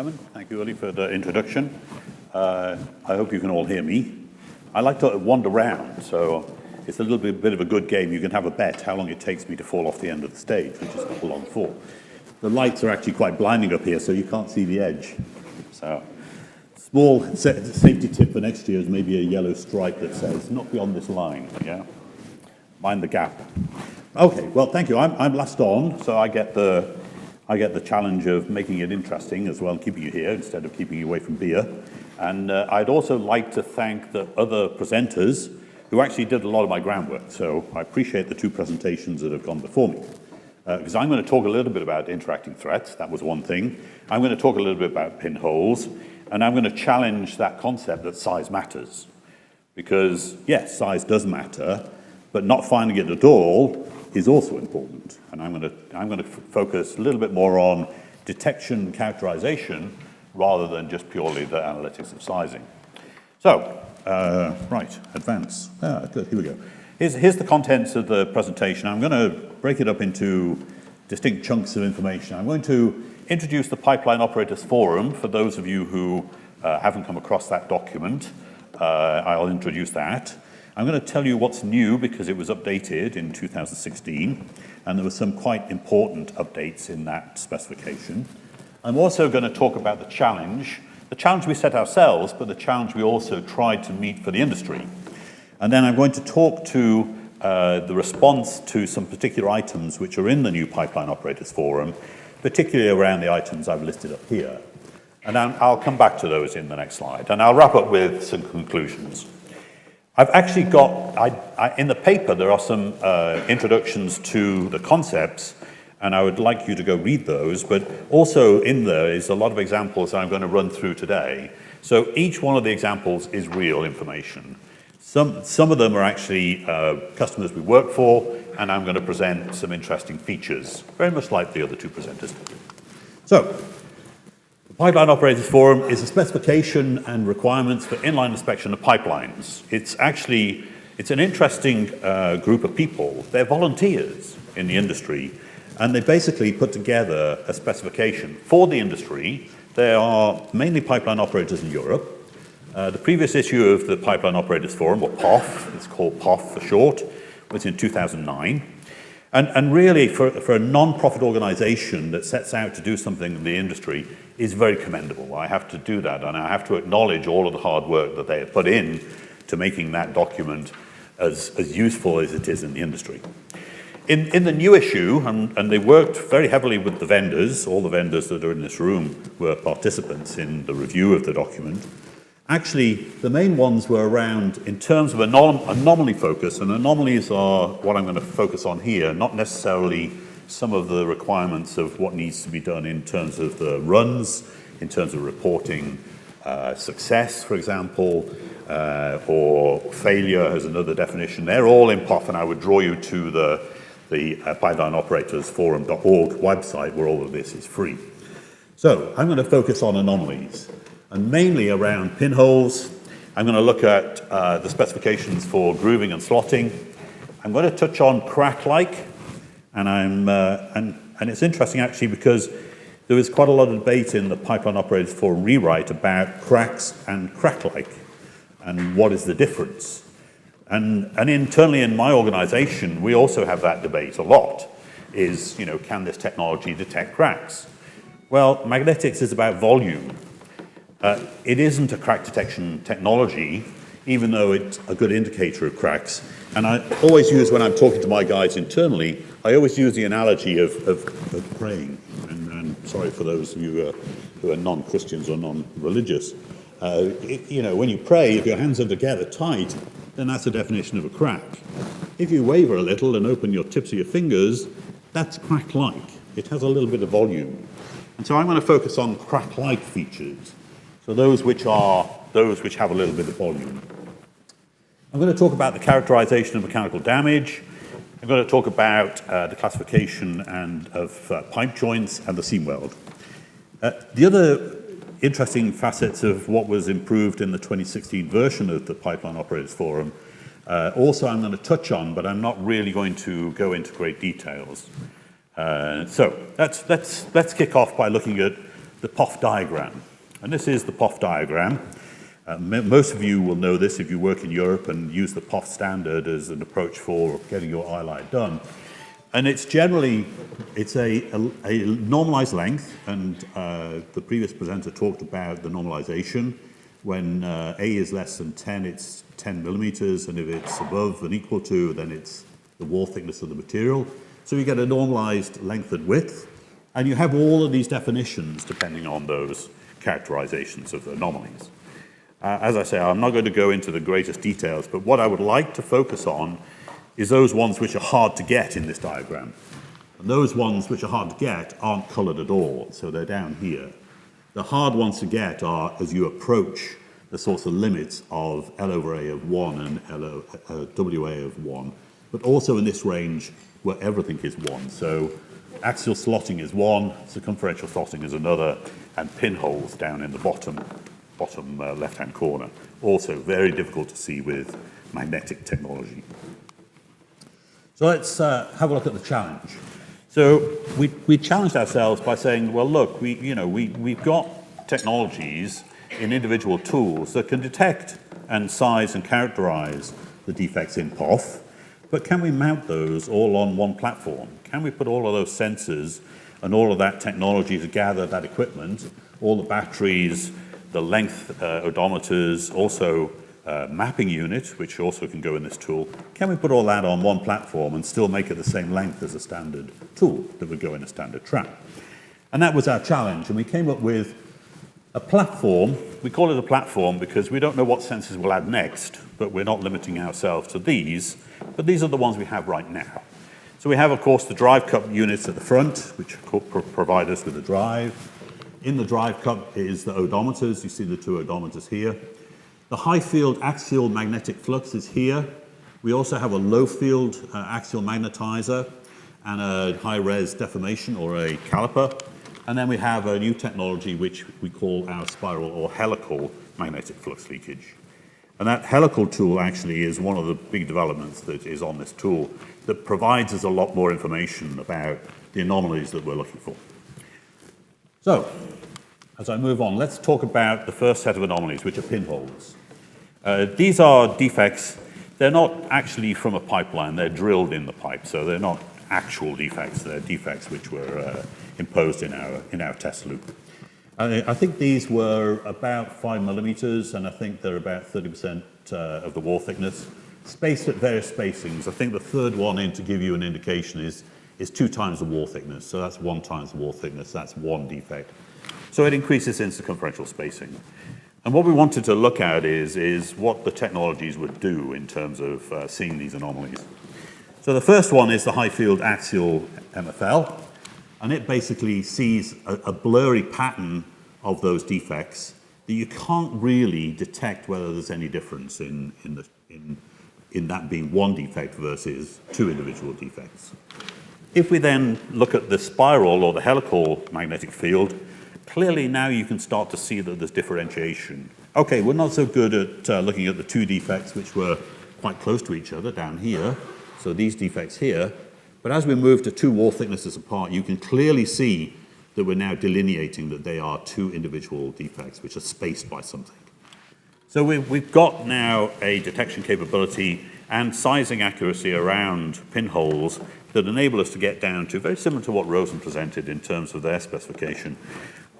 Chairman. Thank you, Willie, for the introduction. I hope you can all hear me. I like to wander around, so it's a little bit of a good game. You can have a bet how long it takes me to fall off the end of the stage, which is not a long fall. The lights are actually quite blinding up here, so you can't see the edge. So, small safety tip for next year is maybe a yellow stripe that says, not beyond this line, yeah? Mind the gap. Okay, well, thank you. I'm last on, so I get the challenge of making it interesting as well, keeping you here instead of keeping you away from beer. And I'd also like to thank the other presenters who actually did a lot of my groundwork. So I appreciate the two presentations that have gone before me. Because I'm going to talk a little bit about interacting threats. That was one thing. I'm going to talk a little bit about pinholes. And I'm going to challenge that concept that size matters. Because, yes, size does matter, but not finding it at all is also important. And I'm going to focus a little bit more on detection and characterization rather than just purely the analytics of sizing. So, right, advance. Good, here we go. Here's the contents of the presentation. I'm going to break it up into distinct chunks of information. I'm going to introduce the Pipeline Operators Forum for those of you who haven't come across that document. I'll introduce that. I'm going to tell you what's new because it was updated in 2016, and there were some quite important updates in that specification. I'm also going to talk about the challenge we set ourselves, but the challenge we also tried to meet for the industry. And then I'm going to talk to the response to some particular items which are in the new Pipeline Operators Forum, particularly around the items I've listed up here. And I'll come back to those in the next slide, and I'll wrap up with some conclusions. I've actually got, in the paper, there are some introductions to the concepts, and I would like you to go read those, but also in there is a lot of examples I'm going to run through today. So each one of the examples is real information. Some of them are actually customers we work for, and I'm going to present some interesting features, very much like the other two presenters. So, Pipeline Operators Forum is a specification and requirements for inline inspection of pipelines. It's an interesting group of people. They're volunteers in the industry, and they basically put together a specification for the industry. They are mainly pipeline operators in Europe. The previous issue of the Pipeline Operators Forum, or POF, it's called POF for short, was in 2009. And really, for a non-profit organization that sets out to do something in the industry is very commendable. I have to do that, and I have to acknowledge all of the hard work that they have put in to making that document as useful as it is in the industry. In the new issue, and they worked very heavily with the vendors, all the vendors that are in this room were participants in the review of the document. Actually, the main ones were around, in terms of anomaly focus, and anomalies are what I'm going to focus on here, not necessarily some of the requirements of what needs to be done in terms of the runs, in terms of reporting success, for example, or failure as another definition. They're all in POF, and I would draw you to the Pipeline Operators Forum.org website where all of this is free. So I'm going to focus on anomalies, and mainly around pinholes. I'm going to look at the specifications for grooving and slotting. I'm going to touch on crack-like, and it's interesting actually because there was quite a lot of debate in the Pipeline Operators Forum rewrite about cracks and crack-like, and what is the difference. And internally in my organization, we also have that debate a lot, is, can this technology detect cracks? Well, magnetics is about volume. It isn't a crack detection technology, even though it's a good indicator of cracks. And I always use, when I'm talking to my guys internally, I always use the analogy of praying. And sorry for those of you who are non-Christians or non-religious. When you pray, if your hands are together tight, then that's a definition of a crack. If you waver a little and open your tips of your fingers, that's crack-like. It has a little bit of volume. And so I'm going to focus on crack-like features. So those which have a little bit of volume. I'm going to talk about the characterization of mechanical damage. I'm going to talk about the classification of pipe joints and the seam weld. The other interesting facets of what was improved in the 2016 version of the Pipeline Operators Forum also I'm going to touch on, but I'm not really going to go into great details. So let's kick off by looking at the POF diagram. And this is the POF diagram. Most of you will know this if you work in Europe and use the POF standard as an approach for getting your EITEP done. And it's generally, it's a normalized length, and the previous presenter talked about the normalization. When A is less than 10, it's 10 millimeters, and if it's above and equal to, then it's the wall thickness of the material. So you get a normalized length and width, and you have all of these definitions depending on those characterizations of the anomalies. As I say, I'm not going to go into the greatest details, but what I would like to focus on is those ones which are hard to get in this diagram. And those ones which are hard to get aren't colored at all, so they're down here. The hard ones to get are as you approach the sorts of limits of L over A of 1 and WA of 1, but also in this range where everything is 1. So axial slotting is 1, circumferential slotting is another, and pinholes down in the bottom left-hand corner. Also very difficult to see with magnetic technology. So let's have a look at the challenge. So we challenged ourselves by saying, well, look, we've got technologies in individual tools that can detect and size and characterize the defects in POF, but can we mount those all on one platform? Can we put all of those sensors and all of that technology to gather that equipment, all the batteries, the length odometers, also mapping unit, which also can go in this tool, can we put all that on one platform and still make it the same length as a standard tool that would go in a standard trap? And that was our challenge, and we came up with a platform. We call it a platform because we don't know what sensors we'll add next, but we're not limiting ourselves to these, but these are the ones we have right now. So we have, of course, the drive cup units at the front, which provide us with the drive. In the drive cup is the odometers. You see the two odometers here. The high field axial magnetic flux is here. We also have a low field axial magnetizer and a high res deformation or a caliper. And then we have a new technology which we call our spiral or helical magnetic flux leakage. And that helical tool actually is one of the big developments that is on this tool that provides us a lot more information about the anomalies that we're looking for. So, as I move on, let's talk about the first set of anomalies, which are pinholes. These are defects. They're not actually from a pipeline. They're drilled in the pipe, so they're not actual defects. They're defects which were imposed in our test loop. I think these were about 5 millimeters, and I think they're about 30% of the wall thickness, spaced at various spacings. I think the third one in to give you an indication is 2 times the wall thickness. So that's 1 times the wall thickness. That's one defect. So it increases in circumferential spacing. And what we wanted to look at is what the technologies would do in terms of seeing these anomalies. So the first one is the high field axial MFL, and it basically sees a blurry pattern of those defects that you can't really detect whether there's any difference in that being one defect versus 2 individual defects. If we then look at the spiral or the helical magnetic field, clearly now you can start to see that there's differentiation. Okay, we're not so good at looking at the 2 defects which were quite close to each other down here, so these defects here, but as we move to 2 wall thicknesses apart, you can clearly see that we're now delineating that they are 2 individual defects which are spaced by something. So we've got now a detection capability and sizing accuracy around pinholes that enable us to get down to very similar to what Rosen presented in terms of their specification,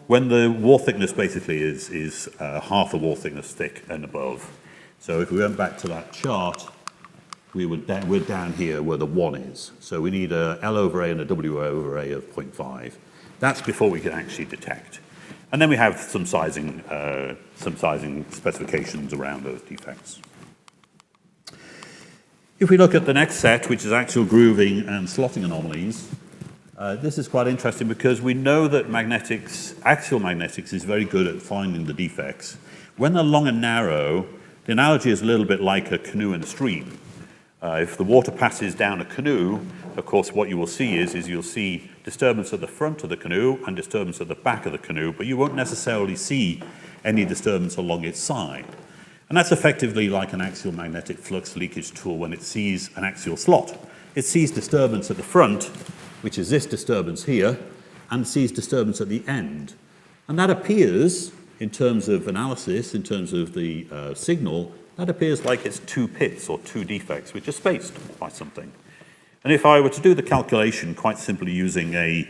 when the wall thickness basically is half the wall thickness thick and above. So if we went back to that chart, we're down here where the 1 is. So we need a L over A and a W over A of 0.5. That's before we can actually detect. And then we have some sizing specifications around those defects. If we look at the next set, which is axial grooving and slotting anomalies, this is quite interesting because we know that axial magnetics is very good at finding the defects. When they're long and narrow, the analogy is a little bit like a canoe in a stream. If the water passes down a canoe, of course what you will see is you'll see disturbance at the front of the canoe and disturbance at the back of the canoe, but you won't necessarily see any disturbance along its side. And that's effectively like an axial magnetic flux leakage tool when it sees an axial slot. It sees disturbance at the front, which is this disturbance here, and sees disturbance at the end. And that appears, in terms of analysis, in terms of the signal, that appears like it's two pits or two defects, which are spaced by something. And if I were to do the calculation quite simply using a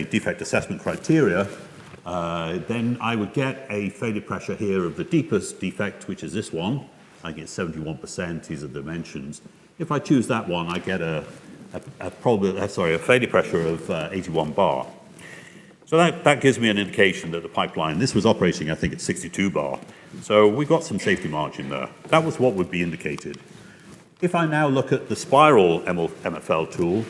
defect assessment criteria, then I would get a failure pressure here of the deepest defect, which is this one. I get 71%, these are the dimensions. If I choose that one, I get a failure pressure of 81 bar. So that gives me an indication that the pipeline, this was operating, I think, at 62 bar. So we got some safety margin there. That was what would be indicated. If I now look at the spiral MFL tool,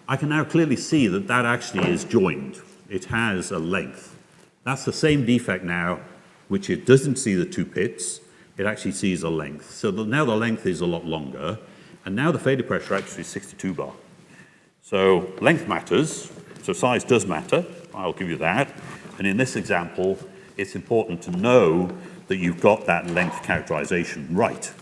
I can now clearly see that that actually is joined. It has a length. That's the same defect now, which it doesn't see the two pits. It actually sees a length. So now the length is a lot longer, and now the failure pressure actually is 62 bar. So length matters, so size does matter, I'll give you that. And in this example, it's important to know that you've got that length characterization right.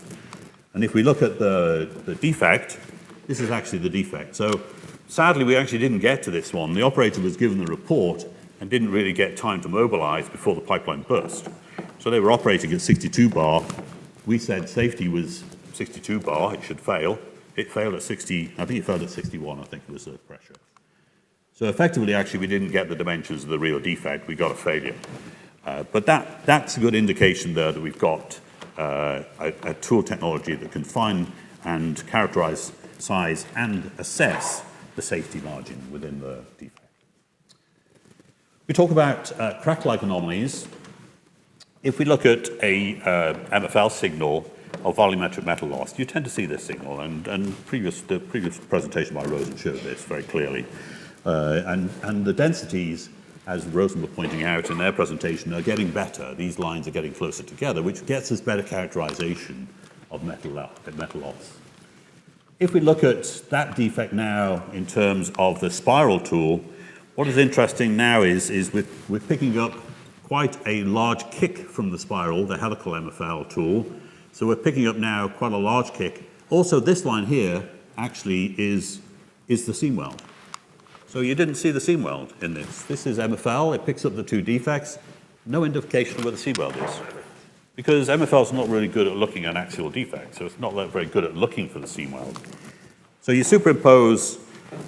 And if we look at the defect, this is actually the defect. So sadly, we actually didn't get to this one. The operator was given the report and didn't really get time to mobilize before the pipeline burst. So they were operating at 62 bar. We said safety was 62 bar, it should fail. It failed at 60, I think it failed at 61, I think it was the pressure. So effectively, actually, we didn't get the dimensions of the real defect, we got a failure. But that's a good indication there that we've got a tool technology that can find and characterize size and assess the safety margin within the defect. We talk about crack-like anomalies. If we look at a MFL signal of volumetric metal loss, you tend to see this signal, and the previous presentation by Rosen showed this very clearly. And the densities, as Rosen were pointing out in their presentation, are getting better. These lines are getting closer together, which gets us better characterization of metal loss. If we look at that defect now in terms of the spiral tool, what is interesting now is we're picking up quite a large kick from the spiral, the helical MFL tool. So we're picking up now quite a large kick. Also, this line here actually is the seam weld. So you didn't see the seam weld in this. This is MFL, it picks up the two defects, no indication of where the seam weld is. Because MFL is not really good at looking at axial defects, so it's not very good at looking for the seam weld. So you superimpose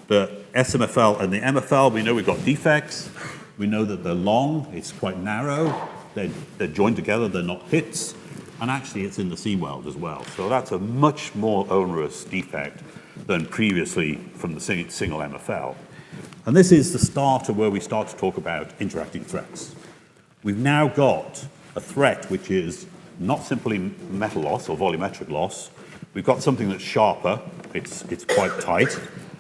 the SMFL and the MFL, we know we've got defects, we know that they're long, it's quite narrow, they're joined together, they're not pits, and actually it's in the seam weld as well. So that's a much more onerous defect than previously from the single MFL. And this is the start of where we start to talk about interacting threats. We've now got a threat which is not simply metal loss or volumetric loss. We've got something that's sharper, it's quite tight.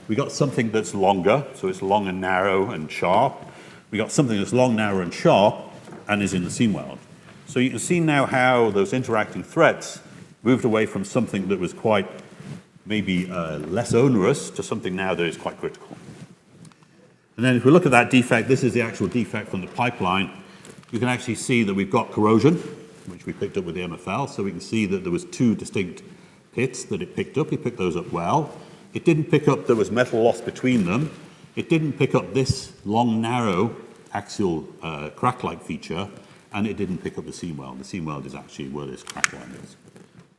We've got something that's longer, so it's long and narrow and sharp. We've got something that's long, narrow, and sharp, and is in the seam weld. So you can see now how those interacting threats moved away from something that was quite maybe less onerous to something now that is quite critical. And then if we look at that defect, this is the actual defect from the pipeline. You can actually see that we've got corrosion, which we picked up with the MFL. So we can see that there was two distinct pits that it picked up. It picked those up well. It didn't pick up there was metal loss between them. It didn't pick up this long, narrow axial crack-like feature, and it didn't pick up the seam weld. The seam weld is actually where this crack line is.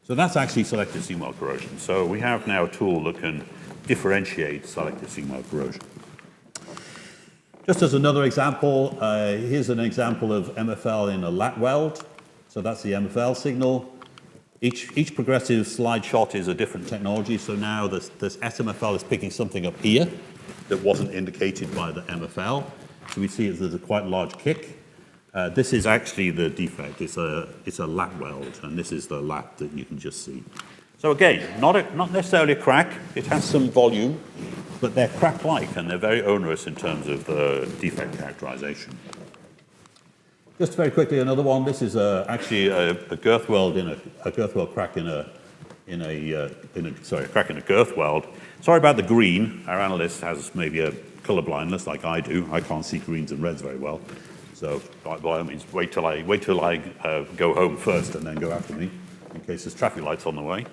So that's actually selective seam weld corrosion. So we have now a tool that can differentiate selective seam weld corrosion. Just as another example, here's an example of MFL in a lat weld. So that's the MFL signal. Each progressive slide shot is a different technology. So now this SMFL is picking something up here that wasn't indicated by the MFL. So we see there's a quite large kick. This is actually the defect. It's a lat weld, and this is the lat that you can just see. So again, not necessarily a crack. It has some volume, but they're crack-like, and they're very onerous in terms of the defect characterization. Just very quickly, another one. This is actually a girth weld in a girth weld crack a crack in a girth weld. Sorry about the green. Our analyst has maybe a color blindness like I do. I can't see greens and reds very well. So by all means, wait till I go home first and then go after me, in case there's traffic lights on the way.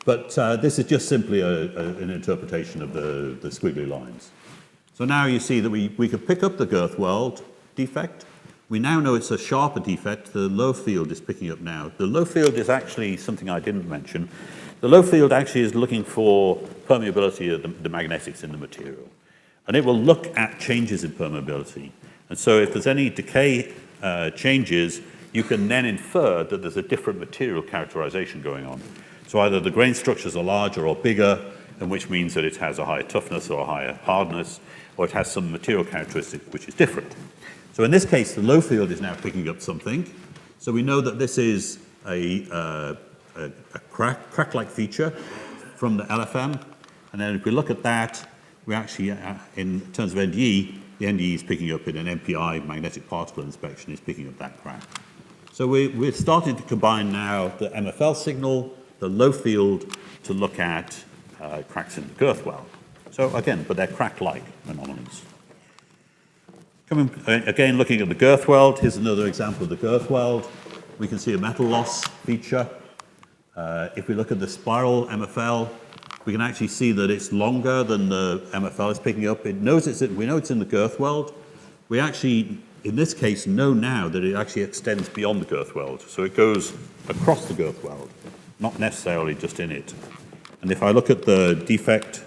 But this is just simply an interpretation of the squiggly lines. So now you see that we could pick up the girth weld defect. We now know it's a sharper defect. The low field is picking up now. The low field is actually something I didn't mention. The low field actually is looking for permeability of the magnetics in the material. And it will look at changes in permeability. And so if there's any decay changes, you can then infer that there's a different material characterization going on. So either the grain structures are larger or bigger, and which means that it has a higher toughness or a higher hardness, or it has some material characteristic which is different. So in this case, the low field is now picking up something. So we know that this is a crack-like feature from the LFM. And then if we look at that, we actually, in terms of NDE, the NDE is picking up in an MPI, magnetic particle inspection, is picking up that crack. So we're starting to combine now the MFL signal, the low field, to look at cracks in the girth weld. So again, but they're crack-like anomalies. Again, looking at the girth weld, here's another example of the girth weld. We can see a metal loss feature. If we look at the spiral MFL, we can actually see that it's longer than the MFL is picking up. We know it's in the girth weld. We actually, in this case, know now that it actually extends beyond the girth weld. So it goes across the girth weld, not necessarily just in it. And if I look at the defect,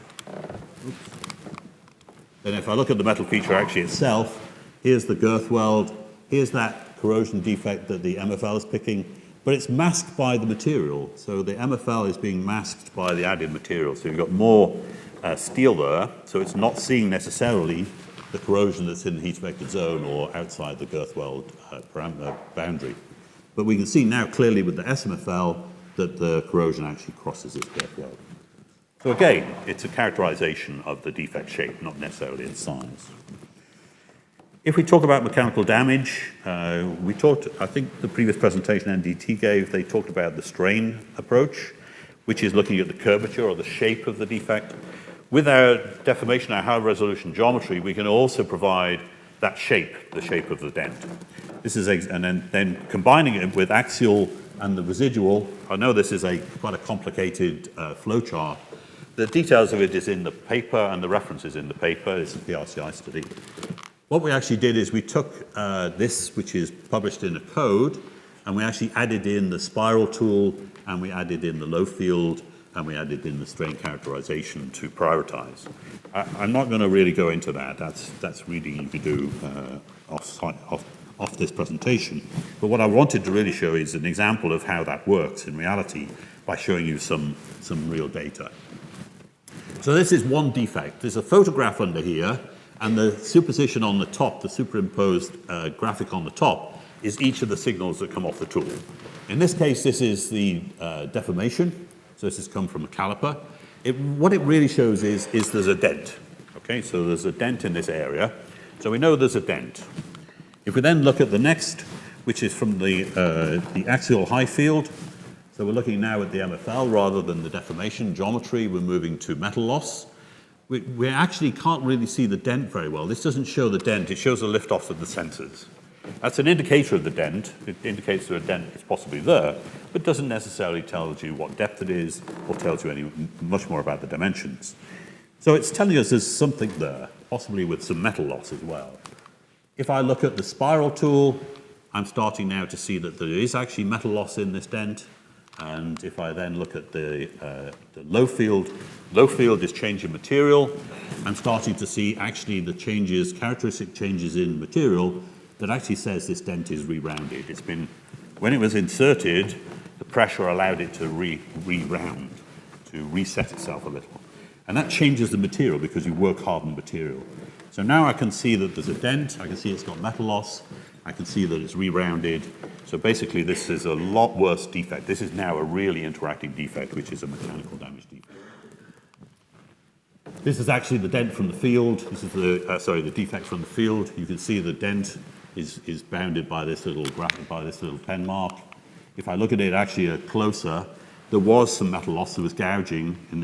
then if I look at the metal feature actually itself, here's the girth weld, here's that corrosion defect that the MFL is picking, but it's masked by the material. So the MFL is being masked by the added material. So you've got more steel there, so it's not seeing necessarily the corrosion that's in the heat affected zone or outside the girth weld boundary. But we can see now clearly with the SMFL that the corrosion actually crosses its girth weld. So again, it's a characterization of the defect shape, not necessarily its size. If we talk about mechanical damage, we talked, I think the previous presentation NDT gave, they talked about the strain approach, which is looking at the curvature or the shape of the defect. With our deformation, our high resolution geometry, we can also provide that shape, the shape of the dent. This is, and then combining it with axial and the residual, I know this is quite a complicated flow chart. The details of it is in the paper and the references in the paper. It's a PRCI study. What we actually did is we took this, which is published in a code, and we actually added in the spiral tool, and we added in the low field, and we added in the strain characterization to prioritize. I'm not going to really go into that. That's reading you could do off this presentation. But what I wanted to really show is an example of how that works in reality by showing you some real data. So this is one defect. There's a photograph under here, and the superposition on the top, the superimposed graphic on the top, is each of the signals that come off the tool. In this case, this is the deformation. So this has come from a caliper. What it really shows is there's a dent. Okay, so there's a dent in this area. So we know there's a dent. If we then look at the next, which is from the axial high field, so we're looking now at the MFL rather than the deformation geometry. We're moving to metal loss. We actually can't really see the dent very well. This doesn't show the dent. It shows the lift-off of the sensors. That's an indicator of the dent. It indicates that a dent is possibly there, but doesn't necessarily tell you what depth it is or tells you much more about the dimensions. So it's telling us there's something there, possibly with some metal loss as well. If I look at the spiral tool, I'm starting now to see that there is actually metal loss in this dent. And if I then look at the low field is change in material. I'm starting to see actually the changes, characteristic changes in material that actually says this dent is re-rounded. It's been, when it was inserted, the pressure allowed it to re-round, to reset itself a little. And that changes the material because you work hardened material. So now I can see that there's a dent, I can see it's got metal loss, I can see that it's re-rounded. So basically this is a lot worse defect. This is now a really interacting defect, which is a mechanical damage defect. This is actually the dent from the field. This is the defect from the field. You can see the dent is bounded by this little pen mark. If I look at it actually closer, there was some metal loss. There was gouging in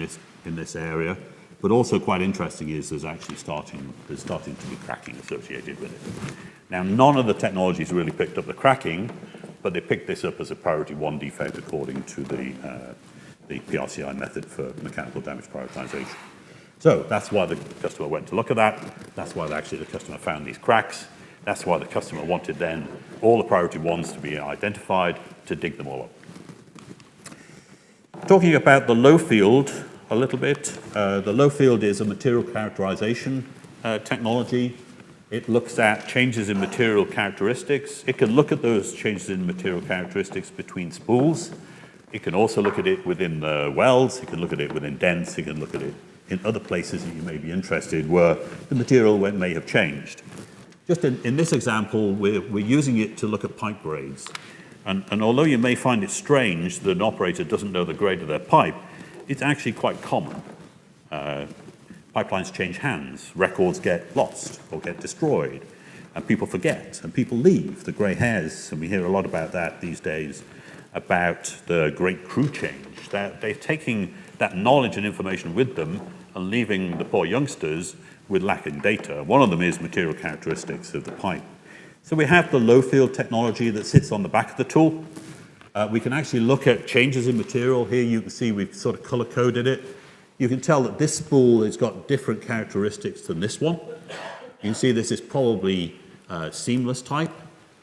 this area. But also quite interesting is there's starting to be cracking associated with it. Now, none of the technologies really picked up the cracking, but they picked this up as a priority 1 defect according to the PRCI method for mechanical damage prioritization. So that's why the customer went to look at that. That's why actually the customer found these cracks. That's why the customer wanted then all the priority ones to be identified to dig them all up. Talking about the low field a little bit, the low field is a material characterization technology. It looks at changes in material characteristics. It can look at those changes in material characteristics between spools. It can also look at it within the welds. It can look at it within dents. It can look at it in other places that you may be interested where the material may have changed. Just in this example, we're using it to look at pipe grades. And although you may find it strange that an operator doesn't know the grade of their pipe, it's actually quite common. Pipelines change hands, records get lost or get destroyed, and people forget, and people leave, the grey hairs, and we hear a lot about that these days, about the great crew change. They're taking that knowledge and information with them and leaving the poor youngsters with lacking data. One of them is material characteristics of the pipe. So we have the low field technology that sits on the back of the tool. We can actually look at changes in material. Here you can see we've sort of color-coded it. You can tell that this spool has got different characteristics than this one. You can see this is probably seamless type.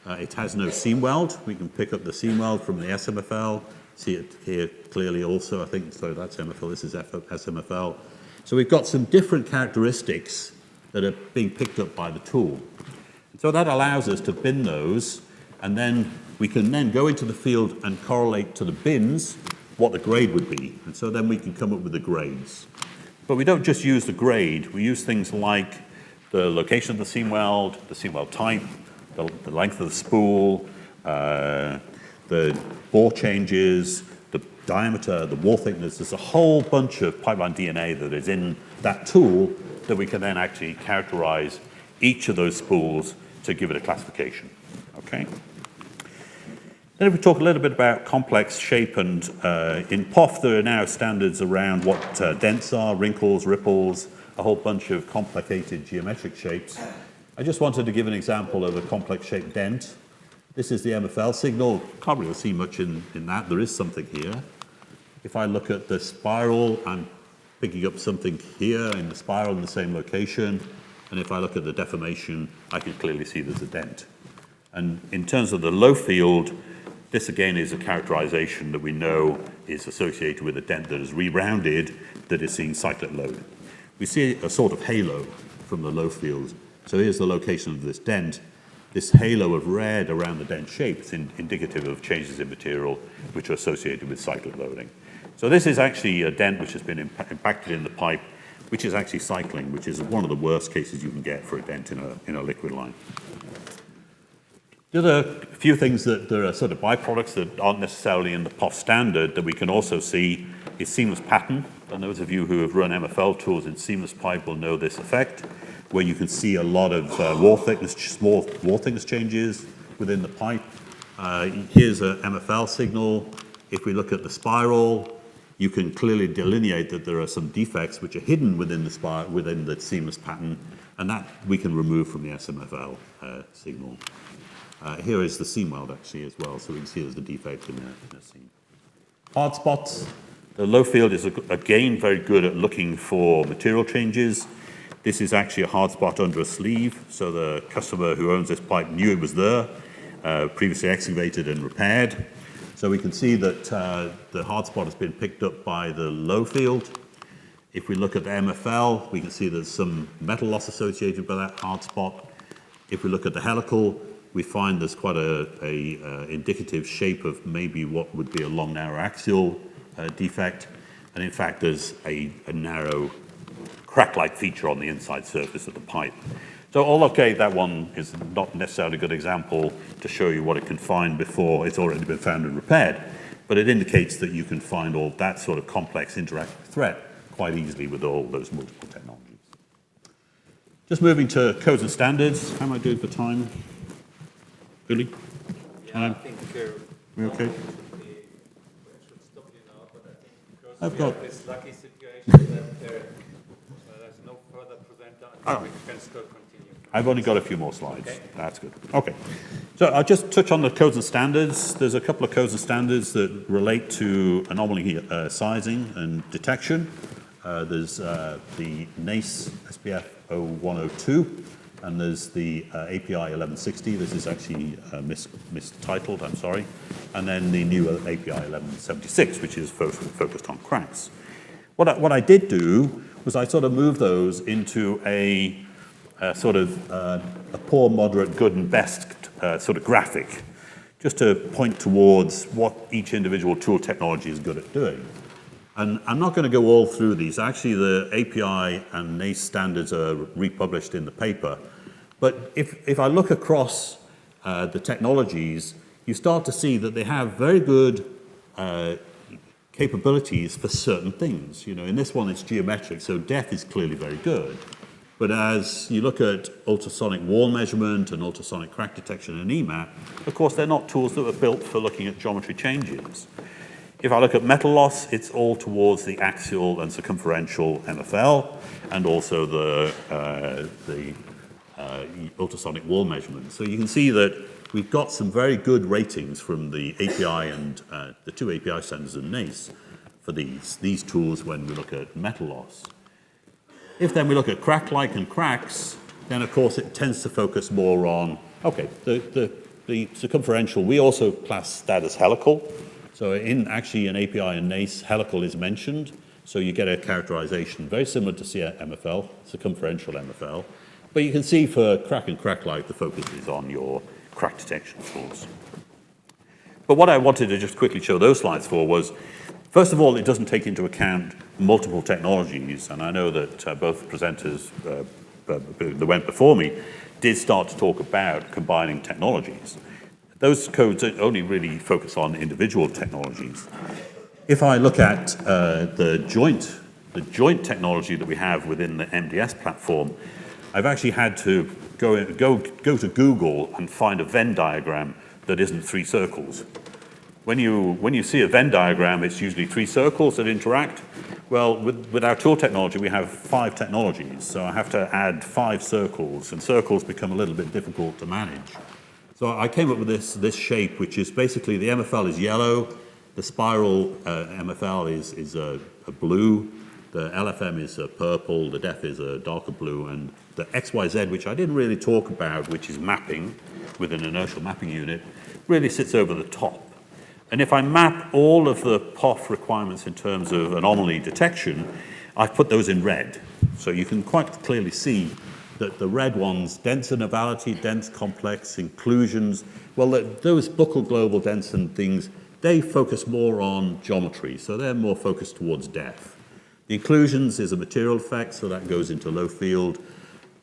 It has no seam weld. We can pick up the seam weld from the SMFL. See it here clearly also, I think. So that's MFL, this is SMFL. So we've got some different characteristics that are being picked up by the tool. So that allows us to bin those, and then we can then go into the field and correlate to the bins what the grade would be. And so then we can come up with the grades. But we don't just use the grade. We use things like the location of the seam weld type, the length of the spool, the bore changes, the diameter, the wall thickness. There's a whole bunch of pipeline DNA that is in that tool that we can then actually characterize each of those spools to give it a classification. Okay. Then if we talk a little bit about complex shape, and in POF there are now standards around what dents are, wrinkles, ripples, a whole bunch of complicated geometric shapes. I just wanted to give an example of a complex shaped dent. This is the MFL signal. Can't really see much in that. There is something here. If I look at the spiral, I'm picking up something here in the spiral in the same location. And if I look at the deformation, I can clearly see there's a dent. And in terms of the low field, this again is a characterization that we know is associated with a dent that is re-rounded, that is seeing cyclic load. We see a sort of halo from the low field. So here's the location of this dent. This halo of red around the dent shape is indicative of changes in material which are associated with cyclic loading. So this is actually a dent which has been impacted in the pipe, which is actually cycling, which is one of the worst cases you can get for a dent in a liquid line. The other few things that there are sort of byproducts that aren't necessarily in the POF standard that we can also see is seamless pattern. And those of you who have run MFL tools in seamless pipe will know this effect, where you can see a lot of small wall thickness changes within the pipe. Here's a MFL signal. If we look at the spiral, you can clearly delineate that there are some defects which are hidden within the spiral, within the seamless pattern, and that we can remove from the SMFL signal. Here is the seam weld actually as well, so we can see there's a defect in the seam. Hard spots. The low field is again very good at looking for material changes. This is actually a hard spot under a sleeve, so the customer who owns this pipe knew it was there, previously excavated and repaired. So we can see that the hard spot has been picked up by the low field. If we look at the MFL, we can see there's some metal loss associated with that hard spot. If we look at the helical, we find there's quite a indicative shape of maybe what would be a long, narrow axial defect. And in fact, there's a narrow crack-like feature on the inside surface of the pipe. So, okay, that one is not necessarily a good example to show you what it can find before it's already been found and repaired, but it indicates that you can find all that sort of complex interactive threat quite easily with all those multiple technologies. Just moving to codes and standards. How am I doing for time? Billy? Yeah, I think we okay? I should stop you now, but I think because I've we got have this lucky situation that there's no further presenter, I think we can still continue. I've only got a few more slides. Okay. That's good. Okay. So I'll just touch on the codes and standards. There's a couple of codes and standards that relate to anomaly sizing and detection. There's the NACE SPF 0102. and there's the API 1160. This is actually mistitled, I'm sorry. And then the new API 1176, which is focused on cracks. What I did do was I sort of moved those into a sort of a poor, moderate, good, and best sort of graphic, just to point towards what each individual tool technology is good at doing. And I'm not going to go all through these. Actually, the API and NACE standards are republished in the paper. But if I look across the technologies, you start to see that they have very good capabilities for certain things. You know, in this one, it's geometric, so depth is clearly very good. But as you look at ultrasonic wall measurement and ultrasonic crack detection and EMAT, of course, they're not tools that were built for looking at geometry changes. If I look at metal loss, it's all towards the axial and circumferential MFL, and also the ultrasonic wall measurement. So you can see that we've got some very good ratings from the API and the two API standards and NACE for these tools when we look at metal loss. If then we look at crack-like and cracks, then of course it tends to focus more on, okay, the circumferential, we also class that as helical. So actually in API and NACE, helical is mentioned. So you get a characterization very similar to MFL, circumferential MFL. But you can see for crack and crack-like, the focus is on your crack detection tools. But what I wanted to just quickly show those slides for was, first of all, it doesn't take into account multiple technologies. And I know that both presenters that went before me did start to talk about combining technologies. Those codes only really focus on individual technologies. If I look at the joint technology that we have within the MDS platform, I've actually had to go to Google and find a Venn diagram that isn't three circles. When you see a Venn diagram, it's usually three circles that interact. Well, with our tool technology, we have 5 technologies, so I have to add 5 circles, and circles become a little bit difficult to manage. So I came up with this shape, which is basically the MFL is yellow, the spiral MFL is a blue, the LFM is a purple, the DEF is a darker blue, and the XYZ, which I didn't really talk about, which is mapping with an inertial mapping unit, really sits over the top. And if I map all of the POF requirements in terms of anomaly detection, I've put those in red. So you can quite clearly see that the red ones, dense anomality, dense complex, inclusions, well, those buccal global dense and things, they focus more on geometry, so they're more focused towards depth. The inclusions is a material effect, so that goes into low field.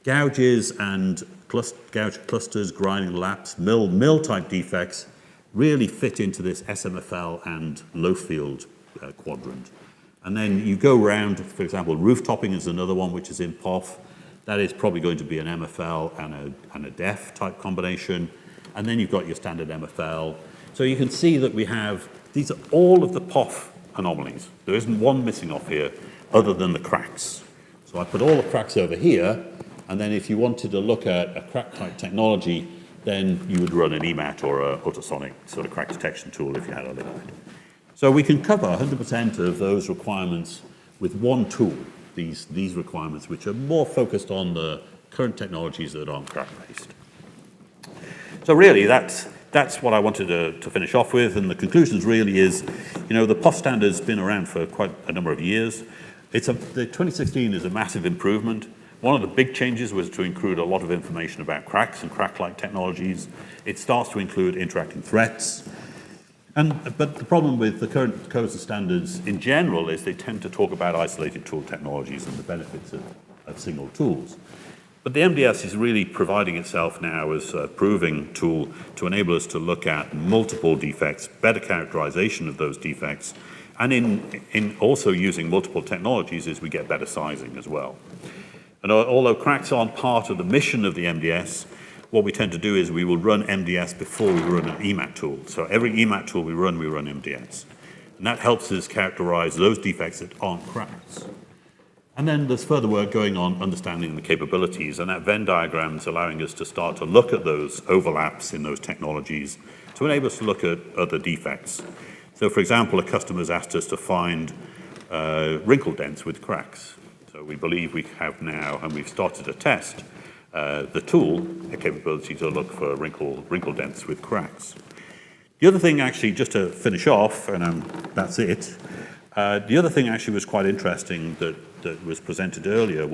Gouges and gouge clusters, grinding laps, mill type defects really fit into this SMFL and low field quadrant. And then you go around, for example, roof topping is another one which is in POF. That is probably going to be an MFL and a DEF type combination. And then you've got your standard MFL. So you can see that we have, these are all of the POF anomalies. There isn't one missing off here other than the cracks. So I put all the cracks over here, and then if you wanted to look at a crack type technology, then you would run an EMAT or a ultrasonic sort of crack detection tool if you had a liquid. So we can cover 100% of those requirements with one tool, these requirements, which are more focused on the current technologies that aren't crack-based. So really, that's what I wanted to finish off with, and the conclusions really is, you know, the POF standard's been around for quite a number of years. The 2016 is a massive improvement. One of the big changes was to include a lot of information about cracks and crack-like technologies. It starts to include interacting threats. But the problem with the current codes and standards in general is they tend to talk about isolated tool technologies and the benefits of single tools. But the MDS is really providing itself now as a proving tool to enable us to look at multiple defects, better characterization of those defects, and in also using multiple technologies as we get better sizing as well. And although cracks aren't part of the mission of the MDS, what we tend to do is we will run MDS before we run an EMAT tool. So every EMAT tool we run MDS. And that helps us characterize those defects that aren't cracks. And then there's further work going on understanding the capabilities, and that Venn diagram is allowing us to start to look at those overlaps in those technologies to enable us to look at other defects. So for example, a customer's asked us to find wrinkle dents with cracks. So we believe we have now, and we've started a test, the tool a capability to look for wrinkle dents with cracks. The other thing, actually, just to finish off, and that's it, the other thing actually was quite interesting that was presented earlier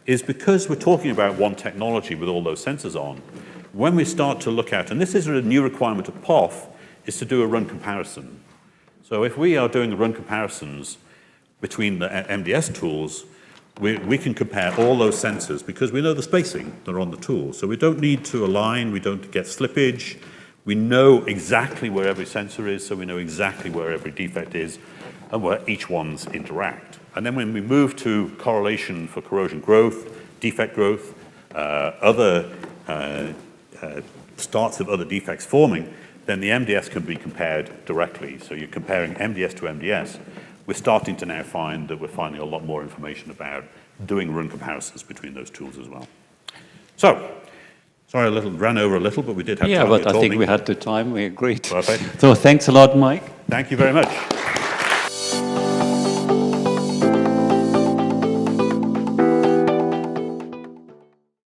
is because we're talking about one technology with all those sensors on, when we start to look at, and this is a new requirement of POF, is to do a run comparison. So if we are doing run comparisons between the MDS tools, we can compare all those sensors because we know the spacing that are on the tool. So we don't need to align, we don't get slippage. We know exactly where every sensor is, so we know exactly where every defect is and where each ones interact. And then when we move to correlation for corrosion growth, defect growth, other starts of other defects forming, then the MDS can be compared directly. So you're comparing MDS to MDS. We're starting to now find that we're finding a lot more information about doing run comparisons between those tools as well. So, sorry, ran over a little, but we did have time. Yeah, but I think we had the time, we agreed. Perfect. So thanks a lot, Mike. Thank you very much.